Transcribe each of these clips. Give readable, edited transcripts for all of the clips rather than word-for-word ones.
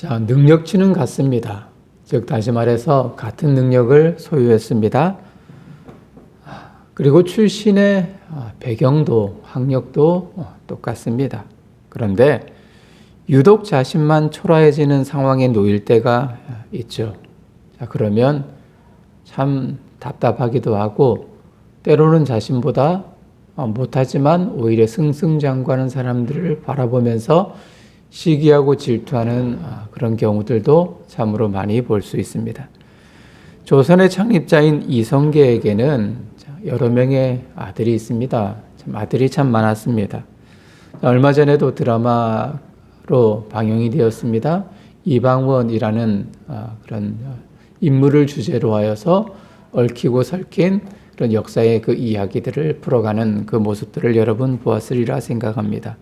자, 능력치는 같습니다. 즉 다시 말해서 같은 능력을 소유했습니다. 그리고 출신의 배경도 학력도 똑같습니다. 그런데 유독 자신만 초라해지는 상황에 놓일 때가 있죠. 자, 그러면 참 답답하기도 하고 때로는 자신보다 못하지만 오히려 승승장구하는 사람들을 바라보면서 시기하고 질투하는 그런 경우들도 참으로 많이 볼 수 있습니다. 조선의 창립자인 이성계에게는 여러 명의 아들이 있습니다. 아들이 참 많았습니다. 얼마 전에도 드라마로 방영이 되었습니다. 이방원이라는 그런 인물을 주제로 하여서 얽히고 설킨 그런 역사의 그 이야기들을 풀어가는 그 모습들을 여러분 보았으리라 생각합니다.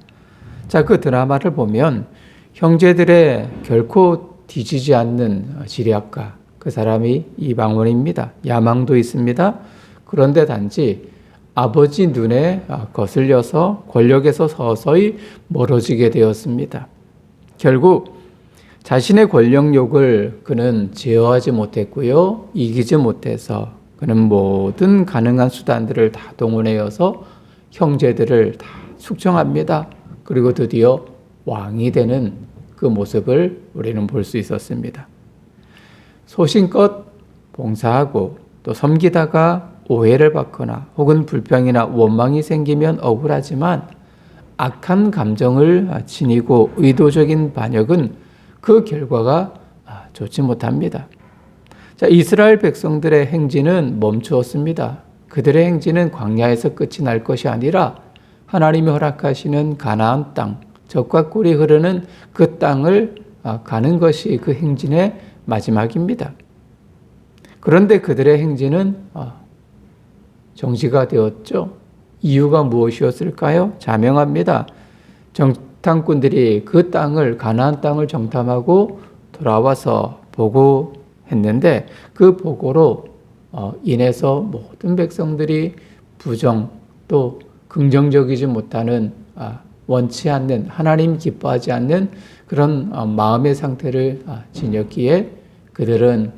자, 그 드라마를 보면 형제들의 결코 뒤지지 않는 지략가, 그 사람이 이방원입니다. 야망도 있습니다. 그런데 단지 아버지 눈에 거슬려서 권력에서 서서히 멀어지게 되었습니다. 결국 자신의 권력욕을 그는 제어하지 못했고요. 이기지 못해서 그는 모든 가능한 수단들을 다 동원하여서 형제들을 다 숙청합니다. 그리고 드디어 왕이 되는 그 모습을 우리는 볼 수 있었습니다. 소신껏 봉사하고 또 섬기다가 오해를 받거나 혹은 불평이나 원망이 생기면 억울하지만 악한 감정을 지니고 의도적인 반역은 그 결과가 좋지 못합니다. 자, 이스라엘 백성들의 행진은 멈추었습니다. 그들의 행진은 광야에서 끝이 날 것이 아니라 하나님이 허락하시는 가나안 땅, 젖과 꿀이 흐르는 그 땅을 가는 것이 그 행진의 마지막입니다. 그런데 그들의 행진은 정지가 되었죠. 이유가 무엇이었을까요? 자명합니다. 정탐꾼들이 그 땅을, 가나안 땅을 정탐하고 돌아와서 보고했는데 그 보고로 인해서 모든 백성들이 부정 또 긍정적이지 못하는 원치 않는 하나님 기뻐하지 않는 그런 마음의 상태를 지녔기에 그들은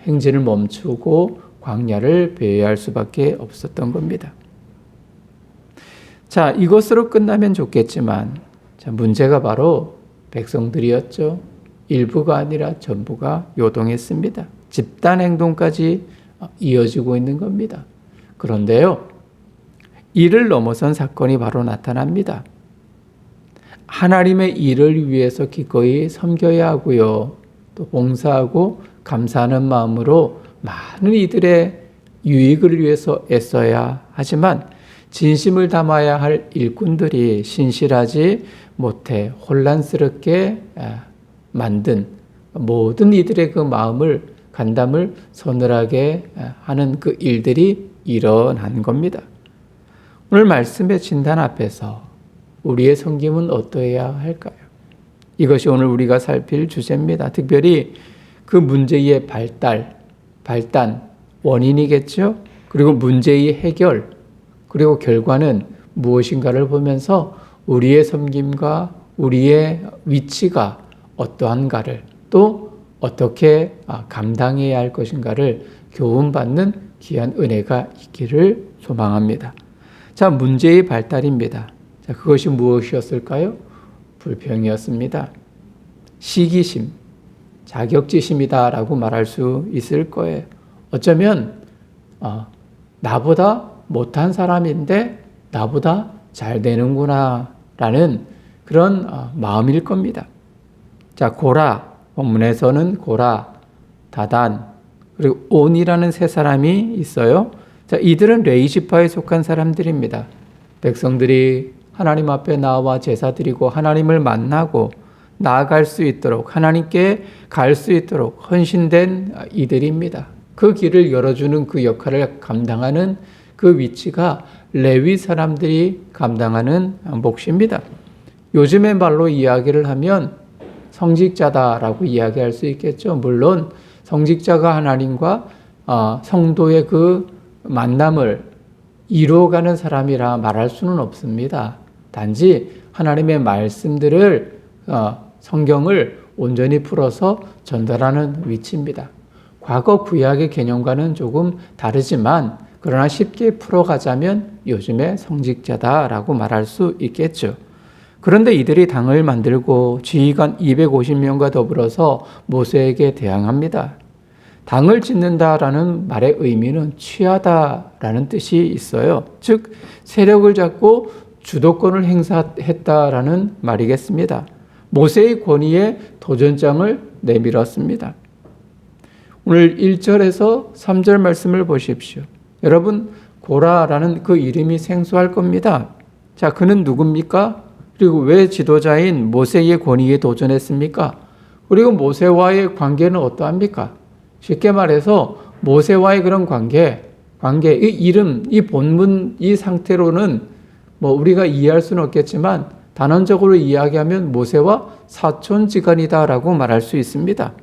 행진을 멈추고 광야를 배회할 수밖에 없었던 겁니다. 자, 이것으로 끝나면 좋겠지만 문제가 바로 백성들이었죠. 일부가 아니라 전부가 요동했습니다. 집단 행동까지 이어지고 있는 겁니다. 그런데요, 이를 넘어선 사건이 바로 나타납니다. 하나님의 일을 위해서 기꺼이 섬겨야 하고요. 또 봉사하고 감사하는 마음으로 많은 이들의 유익을 위해서 애써야 하지만 진심을 담아야 할 일꾼들이 신실하지 못해 혼란스럽게 만든 모든 이들의 그 마음을 간담을 서늘하게 하는 그 일들이 일어난 겁니다. 오늘 말씀의 진단 앞에서 우리의 섬김은 어떠해야 할까요? 이것이 오늘 우리가 살필 주제입니다. 특별히 그 문제의 발단, 원인이겠죠? 그리고 문제의 해결, 그리고 결과는 무엇인가를 보면서 우리의 섬김과 우리의 위치가 어떠한가를 또 어떻게 감당해야 할 것인가를 교훈받는 귀한 은혜가 있기를 소망합니다. 자, 문제의 발달입니다. 자, 그것이 무엇이었을까요? 불평이었습니다. 시기심, 자격지심이다라고 말할 수 있을 거예요. 어쩌면 나보다 못한 사람인데 나보다 잘 되는구나라는 그런 마음일 겁니다. 자, 고라, 본문에서는 고라, 다단, 그리고 온이라는 세 사람이 있어요. 자, 이들은 레위 지파에 속한 사람들입니다. 백성들이 하나님 앞에 나와 제사 드리고 하나님을 만나고 나아갈 수 있도록 하나님께 갈 수 있도록 헌신된 이들입니다. 그 길을 열어주는 그 역할을 감당하는 그 위치가 레위 사람들이 감당하는 몫입니다. 요즘의 말로 이야기를 하면 성직자다라고 이야기할 수 있겠죠. 물론 성직자가 하나님과 성도의 그 만남을 이루어가는 사람이라 말할 수는 없습니다. 단지 하나님의 말씀들을 성경을 온전히 풀어서 전달하는 위치입니다. 과거 구약의 개념과는 조금 다르지만 그러나 쉽게 풀어가자면 요즘의 성직자다라고 말할 수 있겠죠. 그런데 이들이 당을 만들고 지휘관 250명과 더불어서 모세에게 대항합니다. 당을 짓는다라는 말의 의미는 취하다라는 뜻이 있어요. 즉 세력을 잡고 주도권을 행사했다라는 말이겠습니다. 모세의 권위에 도전장을 내밀었습니다. 오늘 1절에서 3절 말씀을 보십시오. 여러분, 고라라는 그 이름이 생소할 겁니다. 자, 그는 누굽니까? 그리고 왜 지도자인 모세의 권위에 도전했습니까? 그리고 모세와의 관계는 어떠합니까? 쉽게 말해서 모세와의 그런 관계, 이 이름, 이 본문, 이 상태로는 우리가 이해할 수는 없겠지만 단언적으로 이야기하면 모세와 사촌지간이다라고 말할 수 있습니다.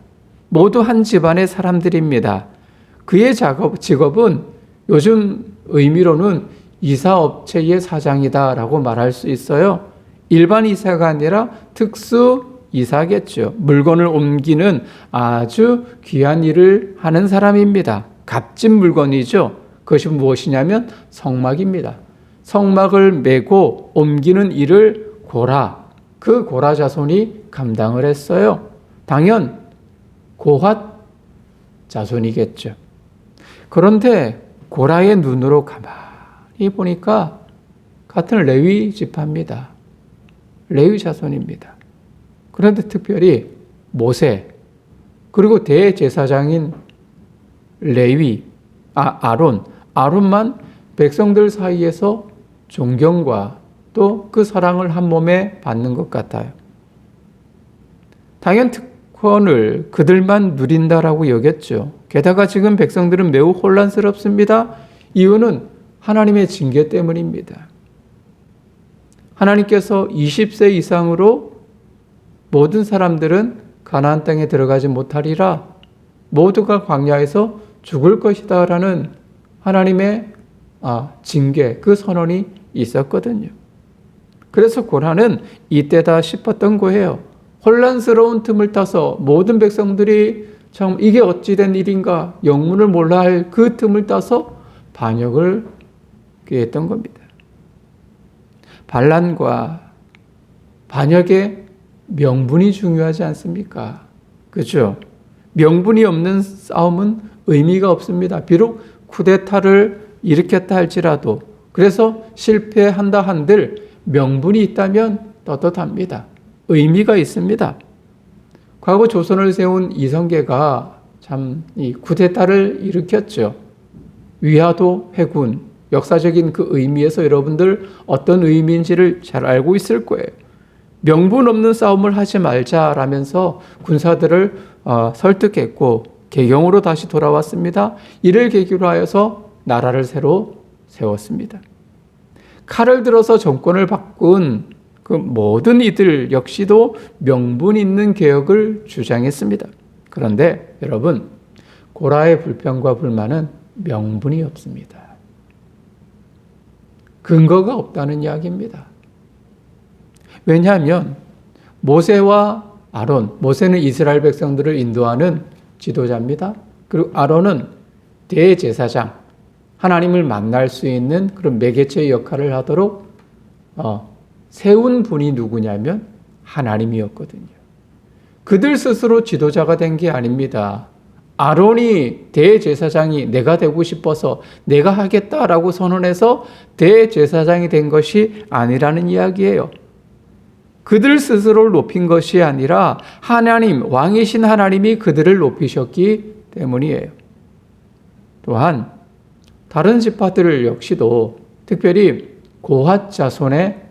모두 한 집안의 사람들입니다. 그의 직업은 요즘 의미로는 이사업체의 사장이다라고 말할 수 있어요. 일반 이사가 아니라 특수 이사겠죠. 물건을 옮기는 아주 귀한 일을 하는 사람입니다. 값진 물건이죠. 그것이 무엇이냐면 성막입니다. 성막을 메고 옮기는 일을 그 고라 자손이 감당을 했어요. 당연 고핫 자손이겠죠. 그런데 고라의 눈으로 가만히 보니까 같은 레위 지파입니다. 레위 자손입니다. 그런데 특별히 모세 그리고 대제사장인 아론만 백성들 사이에서 존경과 또 그 사랑을 한 몸에 받는 것 같아요. 당연 특권을 그들만 누린다라고 여겼죠. 게다가 지금 백성들은 매우 혼란스럽습니다. 이유는 하나님의 징계 때문입니다. 하나님께서 20세 이상으로 모든 사람들은 가나안 땅에 들어가지 못하리라, 모두가 광야에서 죽을 것이다 라는 하나님의 징계, 그 선언이 있었거든요. 그래서 고라는 이때다 싶었던 거예요. 혼란스러운 틈을 타서 모든 백성들이 참 이게 어찌된 일인가 영문을 몰라 할 그 틈을 타서 반역을 했던 겁니다. 반란과 반역의 명분이 중요하지 않습니까? 그렇죠? 명분이 없는 싸움은 의미가 없습니다. 비록 쿠데타를 일으켰다 할지라도, 그래서 실패한다 한들 명분이 있다면 떳떳합니다. 의미가 있습니다. 과거 조선을 세운 이성계가 참 이 쿠데타를 일으켰죠. 위화도 회군, 역사적인 그 의미에서 여러분들 어떤 의미인지를 잘 알고 있을 거예요. 명분 없는 싸움을 하지 말자라면서 군사들을 설득했고 개경으로 다시 돌아왔습니다. 이를 계기로 하여서 나라를 새로 세웠습니다. 칼을 들어서 정권을 바꾼 그 모든 이들 역시도 명분 있는 개혁을 주장했습니다. 그런데 여러분, 고라의 불평과 불만은 명분이 없습니다. 근거가 없다는 이야기입니다. 왜냐하면 모세와 아론, 모세는 이스라엘 백성들을 인도하는 지도자입니다. 그리고 아론은 대제사장, 하나님을 만날 수 있는 그런 매개체 역할을 하도록 세운 분이 누구냐면 하나님이었거든요. 그들 스스로 지도자가 된 게 아닙니다. 아론이 대제사장이 내가 되고 싶어서 내가 하겠다라고 선언해서 대제사장이 된 것이 아니라는 이야기예요. 그들 스스로를 높인 것이 아니라 하나님, 왕이신 하나님이 그들을 높이셨기 때문이에요. 또한 다른 지파들 역시도 특별히 고핫 자손의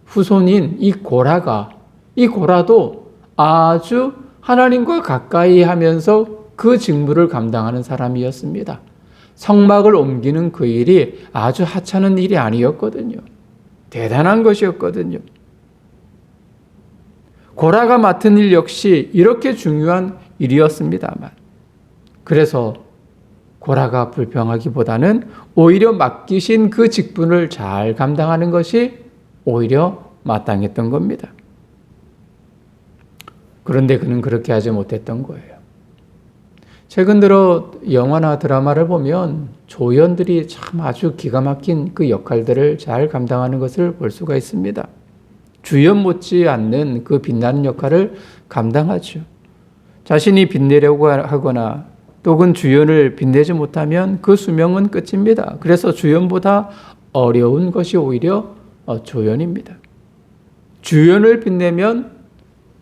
후손인 이 고라도 아주 하나님과 가까이 하면서 그 직무를 감당하는 사람이었습니다. 성막을 옮기는 그 일이 아주 하찮은 일이 아니었거든요. 대단한 것이었거든요. 고라가 맡은 일 역시 이렇게 중요한 일이었습니다만, 그래서 고라가 불평하기보다는 오히려 맡기신 그 직분을 잘 감당하는 것이 오히려 마땅했던 겁니다. 그런데 그는 그렇게 하지 못했던 거예요. 최근 들어 영화나 드라마를 보면 조연들이 참 아주 기가 막힌 그 역할들을 잘 감당하는 것을 볼 수가 있습니다. 주연 못지 않는 그 빛나는 역할을 감당하죠. 자신이 빛내려고 하거나 또는 주연을 빛내지 못하면 그 수명은 끝입니다. 그래서 주연보다 어려운 것이 오히려 조연입니다. 주연을 빛내면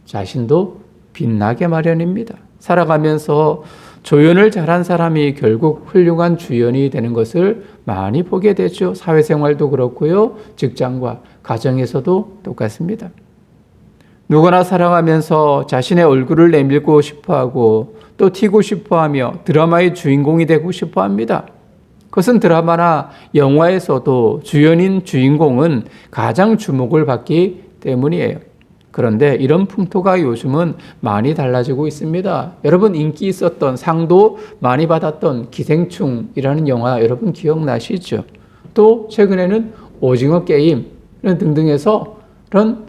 자신도 빛나게 마련입니다. 살아가면서 조연을 잘한 사람이 결국 훌륭한 주연이 되는 것을 많이 보게 되죠. 사회생활도 그렇고요. 직장과 가정에서도 똑같습니다. 누구나 살아가면서 자신의 얼굴을 내밀고 싶어하고 또 튀고 싶어하며 드라마의 주인공이 되고 싶어합니다. 그것은 드라마나 영화에서도 주연인 주인공은 가장 주목을 받기 때문이에요. 그런데 이런 풍토가 요즘은 많이 달라지고 있습니다. 여러분 인기 있었던 상도 많이 받았던 기생충이라는 영화 여러분 기억나시죠? 또 최근에는 오징어 게임 등등해서 그런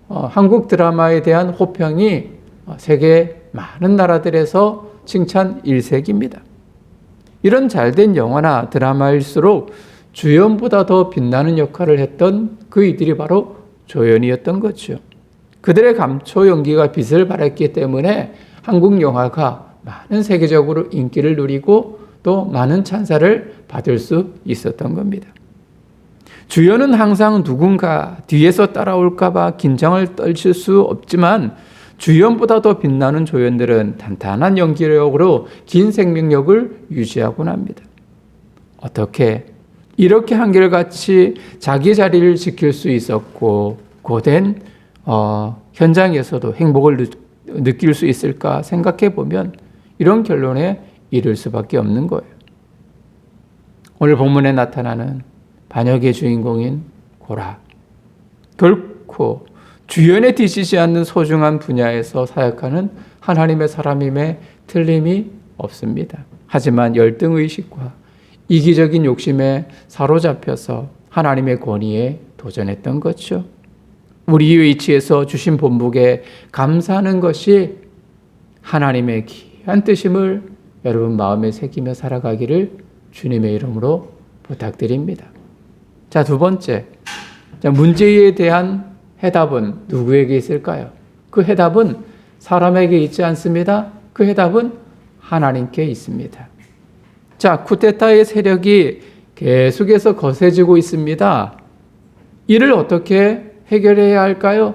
한국 드라마에 대한 호평이 세계 많은 나라들에서 칭찬 일색입니다. 이런 잘된 영화나 드라마일수록 주연보다 더 빛나는 역할을 했던 그 이들이 바로 조연이었던 거죠. 그들의 감초 연기가 빛을 발했기 때문에 한국 영화가 많은 세계적으로 인기를 누리고 또 많은 찬사를 받을 수 있었던 겁니다. 주연은 항상 누군가 뒤에서 따라올까 봐 긴장을 떨칠 수 없지만 주연보다 더 빛나는 조연들은 탄탄한 연기력으로 긴 생명력을 유지하곤 합니다. 어떻게 이렇게 한결같이 자기 자리를 지킬 수 있었고 고된 현장에서도 행복을 느낄 수 있을까 생각해 보면 이런 결론에 이를 수밖에 없는 거예요. 오늘 본문에 나타나는 반역의 주인공인 고라. 결코 주연에 뒤지지 않는 소중한 분야에서 사역하는 하나님의 사람임에 틀림이 없습니다. 하지만 열등의식과 이기적인 욕심에 사로잡혀서 하나님의 권위에 도전했던 거죠. 우리 위치에서 주신 본국에 감사하는 것이 하나님의 귀한 뜻임을 여러분 마음에 새기며 살아가기를 주님의 이름으로 부탁드립니다. 자, 두 번째. 문제에 대한 해답은 누구에게 있을까요? 그 해답은 사람에게 있지 않습니다. 그 해답은 하나님께 있습니다. 자, 쿠데타의 세력이 계속해서 거세지고 있습니다. 이를 어떻게 해결해야 할까요?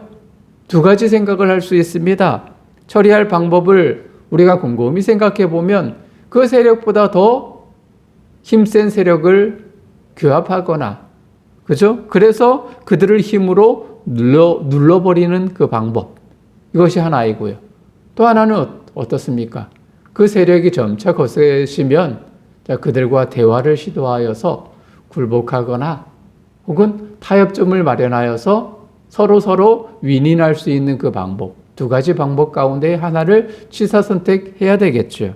두 가지 생각을 할 수 있습니다. 처리할 방법을 우리가 곰곰이 생각해 보면 그 세력보다 더 힘센 세력을 규합하거나, 그죠? 그래서 그들을 힘으로 눌러버리는 그 방법. 이것이 하나이고요. 또 하나는 어떻습니까? 그 세력이 점차 거세지면 그들과 대화를 시도하여서 굴복하거나 혹은 타협점을 마련하여서 서로 윈윈할 수 있는 그 방법. 두 가지 방법 가운데 하나를 취사 선택해야 되겠죠.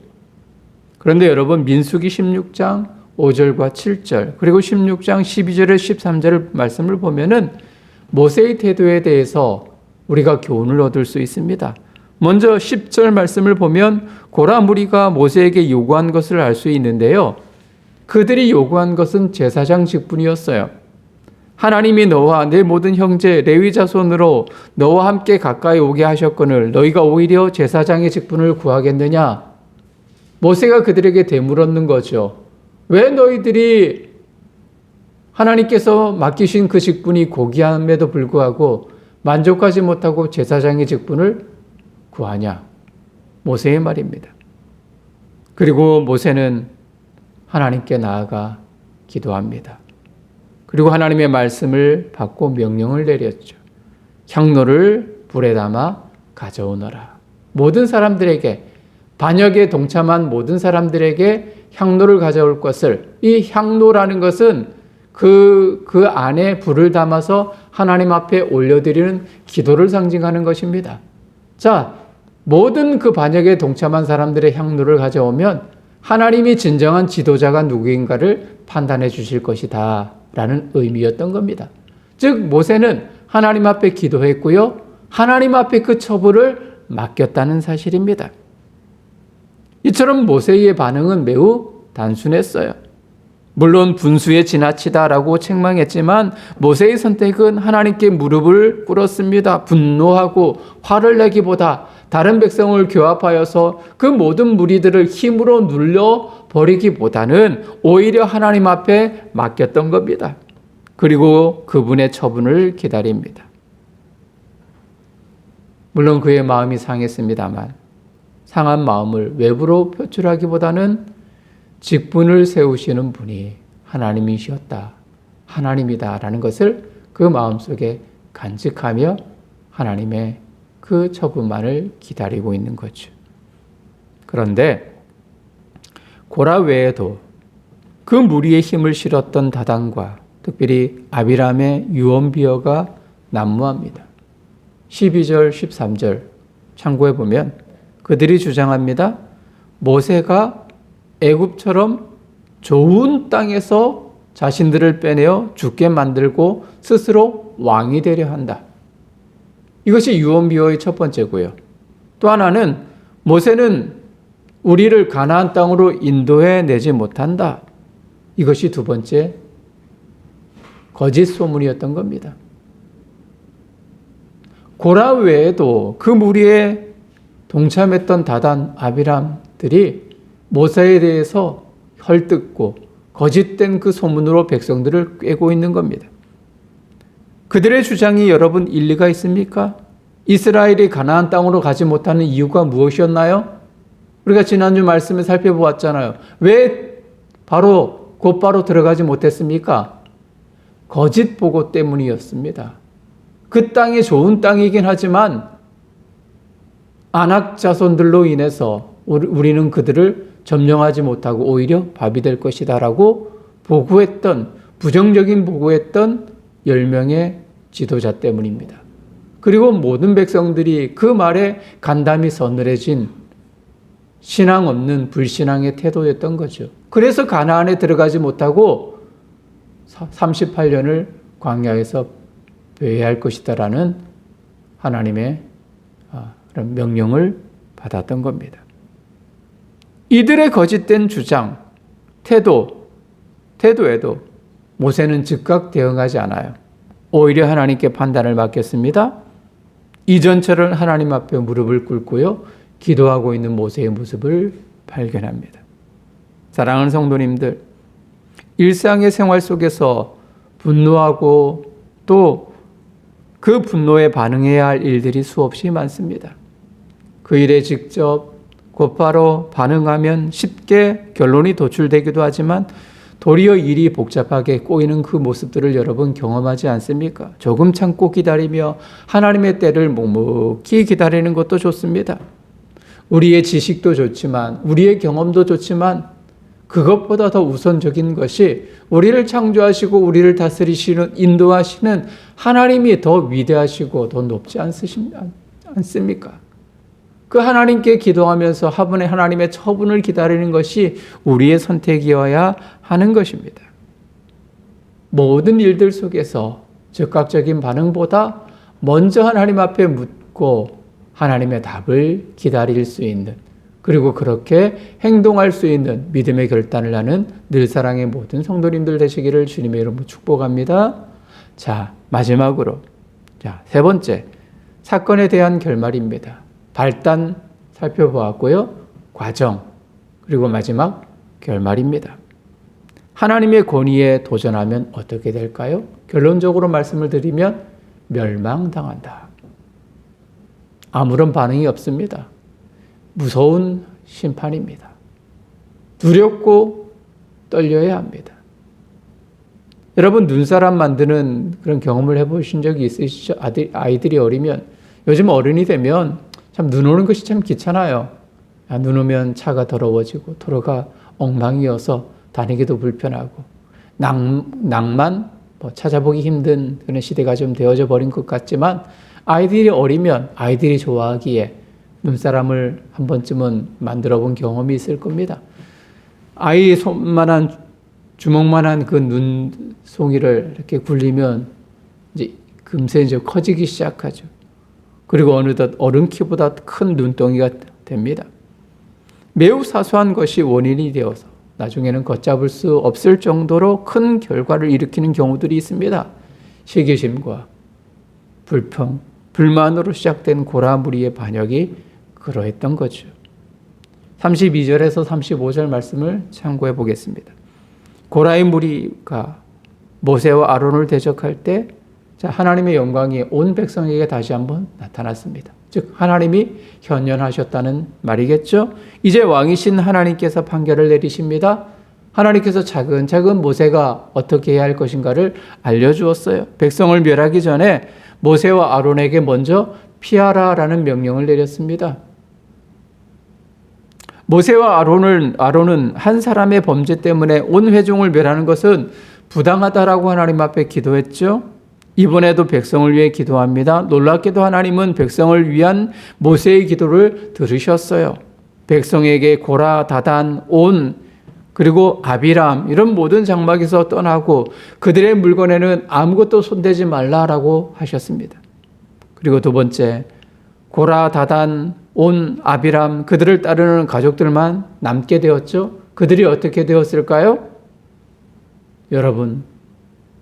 그런데 여러분 민수기 16장 5절과 7절 그리고 16장 12절에 13절 말씀을 보면은 모세의 태도에 대해서 우리가 교훈을 얻을 수 있습니다. 먼저 10절 말씀을 보면 고라 무리가 모세에게 요구한 것을 알 수 있는데요. 그들이 요구한 것은 제사장 직분이었어요. 하나님이 너와 내 모든 형제 레위 자손으로 너와 함께 가까이 오게 하셨거늘 너희가 오히려 제사장의 직분을 구하겠느냐? 모세가 그들에게 되물었는 거죠. 왜 너희들이 하나님께서 맡기신 그 직분이 고귀함에도 불구하고 만족하지 못하고 제사장의 직분을 구하냐? 모세의 말입니다. 그리고 모세는 하나님께 나아가 기도합니다. 그리고 하나님의 말씀을 받고 명령을 내렸죠. 향로를 불에 담아 가져오너라. 모든 사람들에게, 반역에 동참한 모든 사람들에게 향로를 가져올 것을, 이 향로라는 것은 그 안에 불을 담아서 하나님 앞에 올려드리는 기도를 상징하는 것입니다. 자, 모든 그 반역에 동참한 사람들의 향로를 가져오면 하나님이 진정한 지도자가 누구인가를 판단해 주실 것이다 라는 의미였던 겁니다. 즉 모세는 하나님 앞에 기도했고요. 하나님 앞에 그 처벌을 맡겼다는 사실입니다. 이처럼 모세의 반응은 매우 단순했어요. 물론 분수에 지나치다라고 책망했지만 모세의 선택은 하나님께 무릎을 꿇었습니다. 분노하고 화를 내기보다 다른 백성을 교합하여서 그 모든 무리들을 힘으로 눌러버리기보다는 오히려 하나님 앞에 맡겼던 겁니다. 그리고 그분의 처분을 기다립니다. 물론 그의 마음이 상했습니다만 상한 마음을 외부로 표출하기보다는 직분을 세우시는 분이 하나님이셨다, 하나님이다라는 것을 그 마음속에 간직하며 하나님의 그 처분만을 기다리고 있는 거죠. 그런데 고라 외에도 그 무리의 힘을 실었던 다단과 특별히 아비람의 유언비어가 난무합니다. 12절, 13절 참고해 보면 그들이 주장합니다. 모세가 애굽처럼 좋은 땅에서 자신들을 빼내어 죽게 만들고 스스로 왕이 되려 한다. 이것이 유언비어의 첫 번째고요. 또 하나는 모세는 우리를 가나안 땅으로 인도해 내지 못한다. 이것이 두 번째 거짓 소문이었던 겁니다. 고라 외에도 그 무리에 동참했던 다단, 아비람들이 모세에 대해서 헐뜯고 거짓된 그 소문으로 백성들을 꿰고 있는 겁니다. 그들의 주장이 여러분 일리가 있습니까? 이스라엘이 가나안 땅으로 가지 못하는 이유가 무엇이었나요? 우리가 지난주 말씀을 살펴보았잖아요. 왜 곧바로 들어가지 못했습니까? 거짓 보고 때문이었습니다. 그 땅이 좋은 땅이긴 하지만 안악 자손들로 인해서 우리는 그들을 점령하지 못하고 오히려 밥이 될 것이다라고 부정적인 보고했던 10명의 지도자 때문입니다. 그리고 모든 백성들이 그 말에 간담이 서늘해진 신앙 없는 불신앙의 태도였던 거죠. 그래서 가나안에 들어가지 못하고 38년을 광야에서 배회할 것이다라는 하나님의 그런 명령을 받았던 겁니다. 이들의 거짓된 주장, 태도에도 모세는 즉각 대응하지 않아요. 오히려 하나님께 판단을 맡겼습니다. 이전처럼 하나님 앞에 무릎을 꿇고요, 기도하고 있는 모세의 모습을 발견합니다. 사랑하는 성도님들, 일상의 생활 속에서 분노하고 또 그 분노에 반응해야 할 일들이 수없이 많습니다. 그 일에 직접 곧바로 반응하면 쉽게 결론이 도출되기도 하지만 도리어 일이 복잡하게 꼬이는 그 모습들을 여러분 경험하지 않습니까? 조금 참고 기다리며 하나님의 때를 묵묵히 기다리는 것도 좋습니다. 우리의 지식도 좋지만, 우리의 경험도 좋지만 그것보다 더 우선적인 것이 우리를 창조하시고 우리를 다스리시는, 인도하시는 하나님이 더 위대하시고 더 높지 않습니까? 그 하나님께 기도하면서 화분에 하나님의 처분을 기다리는 것이 우리의 선택이어야 하는 것입니다. 모든 일들 속에서 즉각적인 반응보다 먼저 하나님 앞에 묻고 하나님의 답을 기다릴 수 있는, 그리고 그렇게 행동할 수 있는 믿음의 결단을 하는 늘사랑의 모든 성도님들 되시기를 주님의 이름으로 축복합니다. 자, 마지막으로 세 번째, 사건에 대한 결말입니다. 발단 살펴보았고요. 과정, 그리고 마지막 결말입니다. 하나님의 권위에 도전하면 어떻게 될까요? 결론적으로 말씀을 드리면 멸망당한다. 아무런 반응이 없습니다. 무서운 심판입니다. 두렵고 떨려야 합니다. 여러분, 눈사람 만드는 그런 경험을 해보신 적이 있으시죠? 아이들이 어리면, 요즘 어른이 되면 참 눈 오는 것이 참 귀찮아요. 눈 오면 차가 더러워지고 도로가 엉망이어서 다니기도 불편하고 낭만 찾아보기 힘든 그런 시대가 좀 되어져 버린 것 같지만, 아이들이 어리면 아이들이 좋아하기에 눈사람을 한 번쯤은 만들어 본 경험이 있을 겁니다. 아이 손만한, 주먹만한 그 눈송이를 이렇게 굴리면 금세 커지기 시작하죠. 그리고 어느덧 어른 키보다 큰 눈덩이가 됩니다. 매우 사소한 것이 원인이 되어서 나중에는 걷잡을 수 없을 정도로 큰 결과를 일으키는 경우들이 있습니다. 시기심과 불평, 불만으로 시작된 고라 무리의 반역이 그러했던 거죠. 32절에서 35절 말씀을 참고해 보겠습니다. 고라의 무리가 모세와 아론을 대적할 때 하나님의 영광이 온 백성에게 다시 한번 나타났습니다. 즉 하나님이 현현하셨다는 말이겠죠. 이제 왕이신 하나님께서 판결을 내리십니다. 하나님께서 차근차근 모세가 어떻게 해야 할 것인가를 알려주었어요. 백성을 멸하기 전에 모세와 아론에게 먼저 피하라라는 명령을 내렸습니다. 모세와 아론은 한 사람의 범죄 때문에 온 회중을 멸하는 것은 부당하다라고 하나님 앞에 기도했죠. 이번에도 백성을 위해 기도합니다. 놀랍게도 하나님은 백성을 위한 모세의 기도를 들으셨어요. 백성에게 고라, 다단, 온, 그리고 아비람 이런 모든 장막에서 떠나고 그들의 물건에는 아무것도 손대지 말라라고 하셨습니다. 그리고 두 번째, 고라, 다단, 온, 아비람 그들을 따르는 가족들만 남게 되었죠. 그들이 어떻게 되었을까요? 여러분,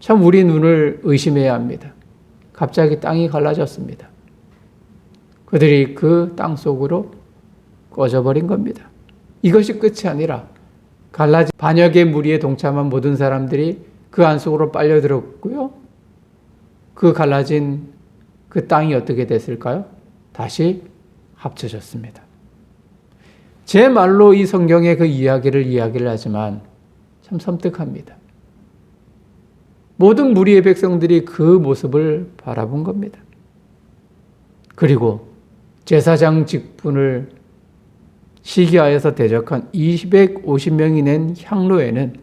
참 우리 눈을 의심해야 합니다. 갑자기 땅이 갈라졌습니다. 그들이 그 땅 속으로 꺼져버린 겁니다. 이것이 끝이 아니라 갈라진 반역의 무리에 동참한 모든 사람들이 그 안속으로 빨려들었고요. 그 갈라진 그 땅이 어떻게 됐을까요? 다시 합쳐졌습니다. 제 말로 이 성경의 그 이야기를 하지만 참 섬뜩합니다. 모든 무리의 백성들이 그 모습을 바라본 겁니다. 그리고 제사장 직분을 시기하여서 대적한 250명이 낸 향로에는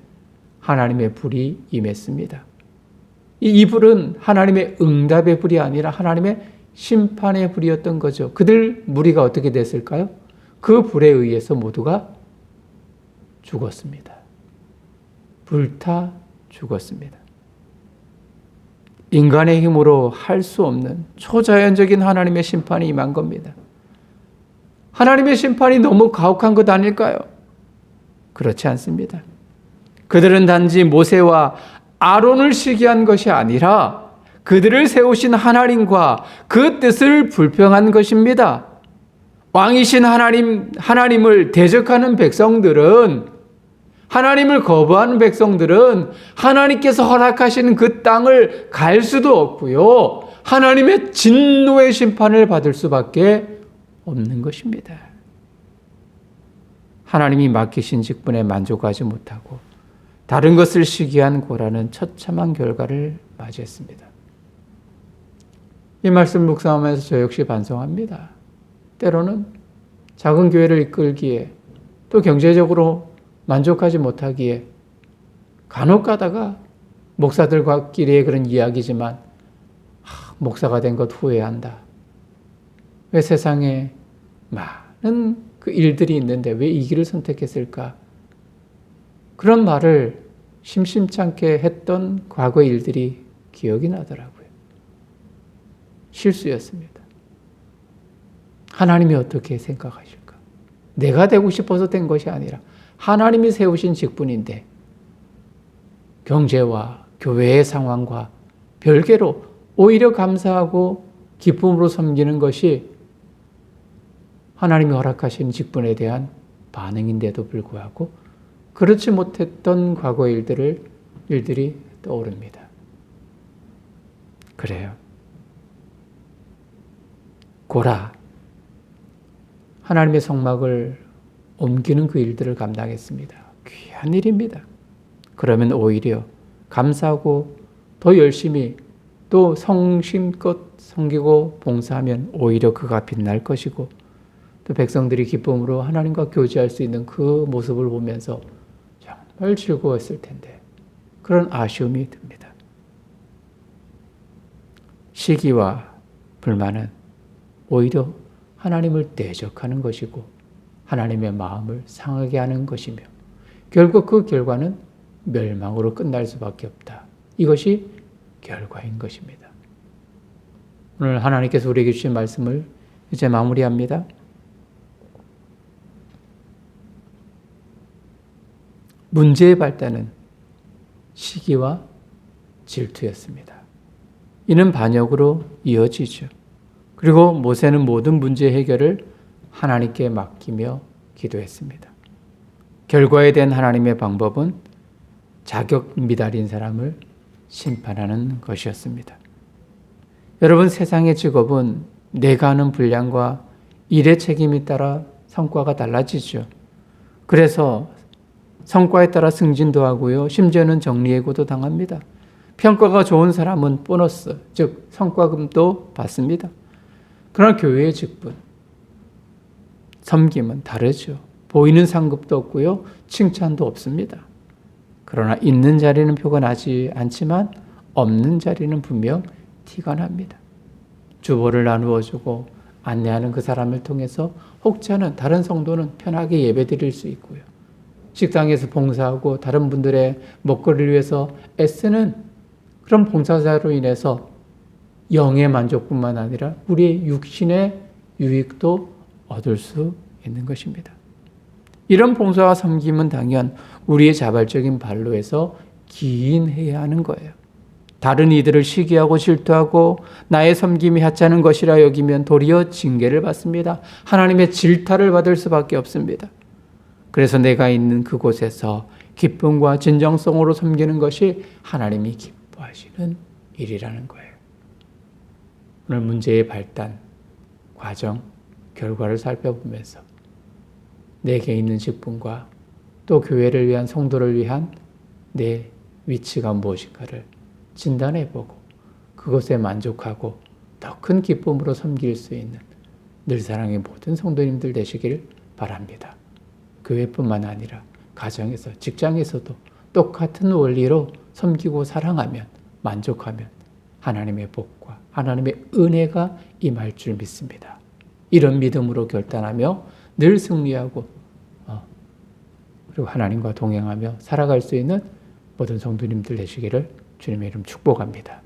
하나님의 불이 임했습니다. 이 불은 하나님의 응답의 불이 아니라 하나님의 심판의 불이었던 거죠. 그들 무리가 어떻게 됐을까요? 그 불에 의해서 모두가 죽었습니다. 불타 죽었습니다. 인간의 힘으로 할 수 없는 초자연적인 하나님의 심판이 임한 겁니다. 하나님의 심판이 너무 가혹한 것 아닐까요? 그렇지 않습니다. 그들은 단지 모세와 아론을 시기한 것이 아니라 그들을 세우신 하나님과 그 뜻을 불평한 것입니다. 왕이신 하나님을 대적하는 백성들은 하나님을 거부하는 백성들은 하나님께서 허락하시는 그 땅을 갈 수도 없고요. 하나님의 진노의 심판을 받을 수밖에 없는 것입니다. 하나님이 맡기신 직분에 만족하지 못하고 다른 것을 시기한 고라는 처참한 결과를 맞이했습니다. 이 말씀 묵상하면서 저 역시 반성합니다. 때로는 작은 교회를 이끌기에 또 경제적으로 만족하지 못하기에 간혹 가다가 목사들과끼리의 그런 이야기지만 목사가 된 것 후회한다. 왜 세상에 많은 그 일들이 있는데 왜 이 길을 선택했을까? 그런 말을 심심찮게 했던 과거 일들이 기억이 나더라고요. 실수였습니다. 하나님이 어떻게 생각하실까? 내가 되고 싶어서 된 것이 아니라 하나님이 세우신 직분인데 경제와 교회의 상황과 별개로 오히려 감사하고 기쁨으로 섬기는 것이 하나님이 허락하신 직분에 대한 반응인데도 불구하고 그렇지 못했던 과거 일들이 떠오릅니다. 그래요. 고라, 하나님의 성막을 옮기는 그 일들을 감당했습니다. 귀한 일입니다. 그러면 오히려 감사하고 더 열심히 또 성심껏 섬기고 봉사하면 오히려 그가 빛날 것이고 또 백성들이 기쁨으로 하나님과 교제할 수 있는 그 모습을 보면서 정말 즐거웠을 텐데 그런 아쉬움이 듭니다. 시기와 불만은 오히려 하나님을 대적하는 것이고 하나님의 마음을 상하게 하는 것이며 결국 그 결과는 멸망으로 끝날 수밖에 없다. 이것이 결과인 것입니다. 오늘 하나님께서 우리에게 주신 말씀을 이제 마무리합니다. 문제의 발단은 시기와 질투였습니다. 이는 반역으로 이어지죠. 그리고 모세는 모든 문제 해결을 하나님께 맡기며 기도했습니다. 결과에 대한 하나님의 방법은 자격 미달인 사람을 심판하는 것이었습니다. 여러분, 세상의 직업은 내가 하는 분량과 일의 책임에 따라 성과가 달라지죠. 그래서 성과에 따라 승진도 하고요. 심지어는 정리해고도 당합니다. 평가가 좋은 사람은 보너스, 즉 성과금도 받습니다. 그러나 교회의 직분, 섬김은 다르죠. 보이는 상급도 없고요. 칭찬도 없습니다. 그러나 있는 자리는 표가 나지 않지만 없는 자리는 분명 티가 납니다. 주보를 나누어 주고 안내하는 그 사람을 통해서 혹자는 다른 성도는 편하게 예배드릴 수 있고요. 식당에서 봉사하고 다른 분들의 먹거리를 위해서 애쓰는 그런 봉사자로 인해서 영의 만족뿐만 아니라 우리의 육신의 유익도 얻을 수 있는 것입니다. 이런 봉사와 섬김은 당연 우리의 자발적인 발로에서 기인해야 하는 거예요. 다른 이들을 시기하고 질투하고 나의 섬김이 하찮은 것이라 여기면 도리어 징계를 받습니다. 하나님의 질타를 받을 수밖에 없습니다. 그래서 내가 있는 그곳에서 기쁨과 진정성으로 섬기는 것이 하나님이 기뻐하시는 일이라는 거예요. 오늘 문제의 발단, 과정, 결과를 살펴보면서 내게 있는 직분과 또 교회를 위한 성도를 위한 내 위치가 무엇인가를 진단해보고 그것에 만족하고 더 큰 기쁨으로 섬길 수 있는 늘사랑의 모든 성도님들 되시길 바랍니다. 교회뿐만 아니라 가정에서, 직장에서도 똑같은 원리로 섬기고 사랑하면, 만족하면 하나님의 복과 하나님의 은혜가 임할 줄 믿습니다. 이런 믿음으로 결단하며 늘 승리하고 그리고 하나님과 동행하며 살아갈 수 있는 모든 성도님들 되시기를 주님의 이름 축복합니다.